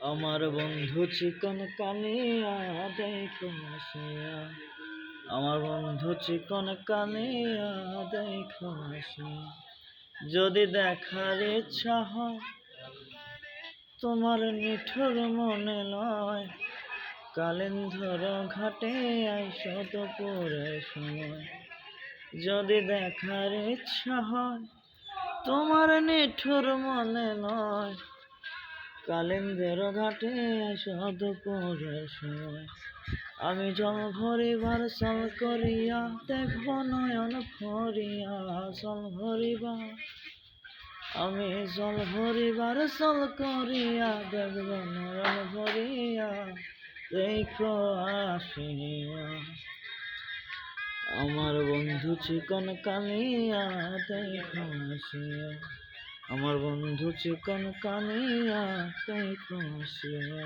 আমার বন্ধু চিকন কানিয়া দেখো আসিয়া, আমার বন্ধু চিকন কানিয়া দেখো আসিয়া। যদি দেখার ইচ্ছা হয় তোমার নিঠুর মনে লয়, কালিন্ধর ঘাটে আইসো দুপুরের সময়। যদি দেখার ইচ্ছা হয় তোমার নিঠুর মনে লয়, কালিন্দের ঘাটে আইসো দুপুরের সময়। আমি জল ভরিবার চল করিয়া দেখব নয়ন ভরিয়া, জল ভরিবা আমি জল ভরিবার চল করিয়া দেখব নয়ন ভরিয়া, দেখো আসিয়া। আমার বন্ধু চিকন কানিয়া দেখো আসিয়া, আমার বন্ধু চিকন কানিয়া দেখো আসিয়া।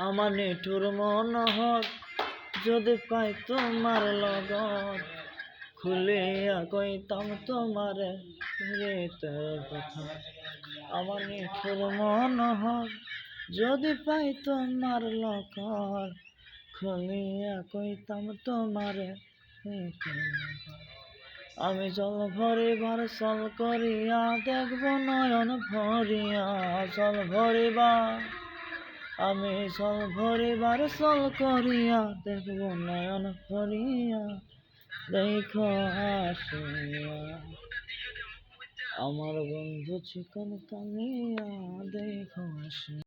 আমার নিঠুর মনোহর যদি পাই তোমার লগত, খুলিয়া কইতাম তোমারে প্রীতের কথা। আমার নিঠুর মনোহর যদি পাই তোমার লগত, খুলিয়া কইতাম তোমারে প্রীতের কথা। আমি জল ভরিবার চল করিয়া দেখব নয়ন ভরিয়া, জল ভরিবা আমি জল ভরিবার চল করিয়া দেখব নয়ন ভরিয়া, দেখো আসিয়া। আমার বন্ধু চিকন কানিয়া দেখো আসিয়া।